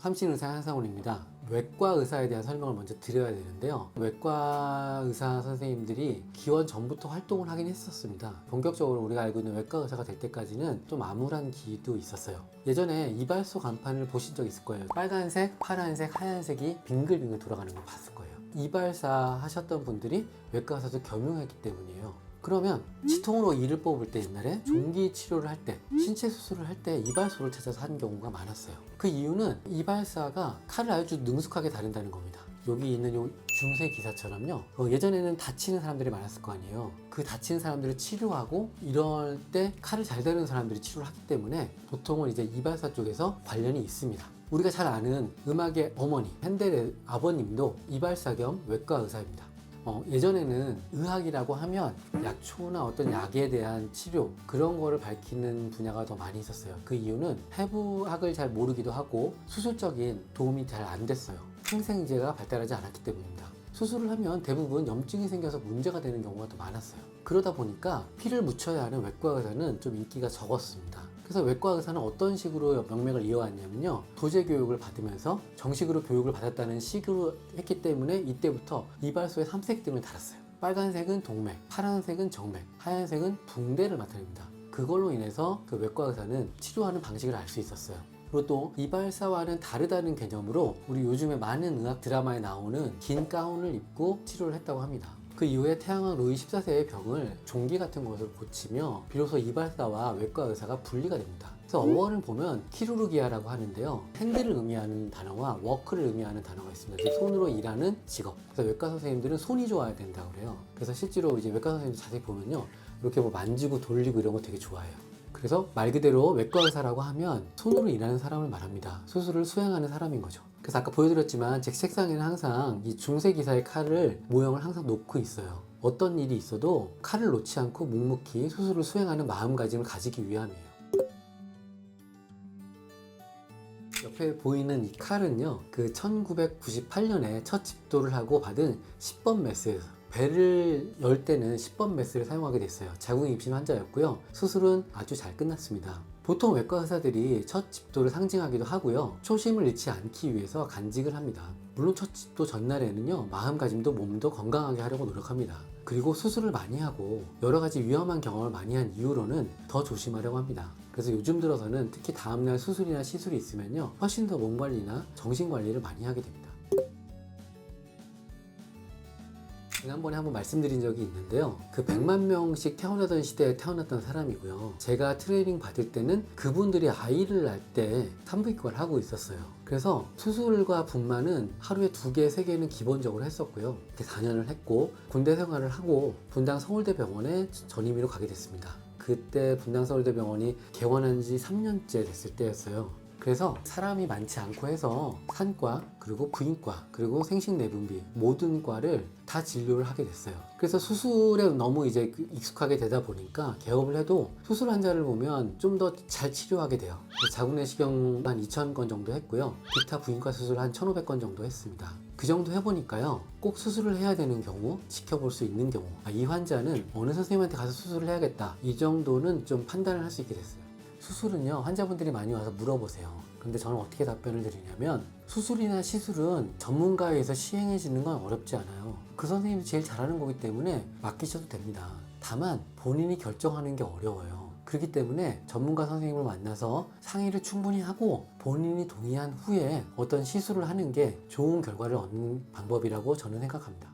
함신의사 한상훈입니다. 외과 의사에 대한 설명을 먼저 드려야 되는데요. 외과 의사 선생님들이 기원 전부터 활동을 하긴 했었습니다. 본격적으로 우리가 알고 있는 외과 의사가 될 때까지는 좀 암울한 기도 있었어요. 예전에 이발소 간판을 보신 적 있을 거예요. 빨간색, 파란색, 하얀색이 빙글빙글 돌아가는 걸 봤을 거예요. 이발사 하셨던 분들이 외과 의사도 겸용했기 때문이에요. 그러면 치통으로 이를 뽑을 때 옛날에 종기 치료를 할 때, 신체 수술을 할 때 이발소를 찾아서 하는 경우가 많았어요. 그 이유는 이발사가 칼을 아주 능숙하게 다룬다는 겁니다. 여기 있는 요 중세 기사처럼요. 예전에는 다치는 사람들이 많았을 거 아니에요. 그 다치는 사람들을 치료하고 이럴 때 칼을 잘 다루는 사람들이 치료를 하기 때문에 보통은 이제 이발사 쪽에서 관련이 있습니다. 우리가 잘 아는 음악의 어머니, 핸델의 아버님도 이발사 겸 외과 의사입니다. 예전에는 의학이라고 하면 약초나 어떤 약에 대한 치료 그런 거를 밝히는 분야가 더 많이 있었어요. 그 이유는 해부학을 잘 모르기도 하고 수술적인 도움이 잘 안 됐어요. 항생제가 발달하지 않았기 때문입니다. 수술을 하면 대부분 염증이 생겨서 문제가 되는 경우가 더 많았어요. 그러다 보니까 피를 묻혀야 하는 외과 의사는 좀 인기가 적었습니다. 그래서 외과 의사는 어떤 식으로 명맥을 이어왔냐면요. 도제 교육을 받으면서 정식으로 교육을 받았다는 식으로 했기 때문에 이때부터 이발소에 3색등을 달았어요. 빨간색은 동맥, 파란색은 정맥, 하얀색은 붕대를 나타냅니다. 그걸로 인해서 그 외과 의사는 치료하는 방식을 알 수 있었어요. 그리고 또 이발사와는 다르다는 개념으로 우리 요즘에 많은 의학 드라마에 나오는 긴 가운을 입고 치료를 했다고 합니다. 그 이후에 태양왕 루이 14세의 병을 종기 같은 것을 고치며 비로소 이발사와 외과 의사가 분리가 됩니다. 그래서 어원을 보면 키루르기아라고 하는데요. 핸들을 의미하는 단어와 워크를 의미하는 단어가 있습니다. 즉 손으로 일하는 직업. 그래서 외과 선생님들은 손이 좋아야 된다고 그래요. 그래서 실제로 이제 외과 선생님들 자세히 보면요. 이렇게 뭐 만지고 돌리고 이런 거 되게 좋아해요. 그래서 말 그대로 외과 의사라고 하면 손으로 일하는 사람을 말합니다. 수술을 수행하는 사람인 거죠. 그래서 아까 보여드렸지만 제 책상에는 항상 이 중세 기사의 칼을 모형을 항상 놓고 있어요. 어떤 일이 있어도 칼을 놓지 않고 묵묵히 수술을 수행하는 마음가짐을 가지기 위함이에요. 옆에 보이는 이 칼은요, 그 1998년에 첫 집도를 하고 받은 10번 메스에서 배를 열 때는 10번 메스를 사용하게 됐어요. 자궁 임신 환자였고요. 수술은 아주 잘 끝났습니다. 보통 외과 의사들이 첫 집도를 상징하기도 하고요. 초심을 잃지 않기 위해서 간직을 합니다. 물론 첫 집도 전날에는요, 마음가짐도 몸도 건강하게 하려고 노력합니다. 그리고 수술을 많이 하고 여러 가지 위험한 경험을 많이 한 이후로는 더 조심하려고 합니다. 그래서 요즘 들어서는 특히 다음날 수술이나 시술이 있으면요, 훨씬 더 몸 관리나 정신 관리를 많이 하게 됩니다. 지난번에 한번 말씀드린 적이 있는데요. 그 100만 명씩 태어나던 시대에 태어났던 사람이고요. 제가 트레이닝 받을 때는 그분들이 아이를 낳을 때 산부인과를 하고 있었어요. 그래서 수술과 분만은 하루에 2개, 3개는 기본적으로 했었고요. 이렇게 4년을 했고 군대 생활을 하고 분당 서울대병원에 전임의로 가게 됐습니다. 그때 분당 서울대병원이 개원한 지 3년째 됐을 때였어요. 그래서 사람이 많지 않고 해서 산과 그리고 부인과 그리고 생식내분비 모든 과를 다 진료를 하게 됐어요. 그래서 수술에 너무 이제 익숙하게 되다 보니까 개업을 해도 수술 환자를 보면 좀 더 잘 치료하게 돼요. 자궁내시경 한 2,000건 정도 했고요. 기타 부인과 수술 한 1,500건 정도 했습니다. 그 정도 해보니까요, 꼭 수술을 해야 되는 경우, 지켜볼 수 있는 경우, 이 환자는 어느 선생님한테 가서 수술을 해야겠다, 이 정도는 좀 판단을 할 수 있게 됐어요. 수술은요, 환자분들이 많이 와서 물어보세요. 근데 저는 어떻게 답변을 드리냐면, 수술이나 시술은 전문가에 의해서 시행해지는 건 어렵지 않아요. 그 선생님이 제일 잘하는 거기 때문에 맡기셔도 됩니다. 다만 본인이 결정하는 게 어려워요. 그렇기 때문에 전문가 선생님을 만나서 상의를 충분히 하고 본인이 동의한 후에 어떤 시술을 하는 게 좋은 결과를 얻는 방법이라고 저는 생각합니다.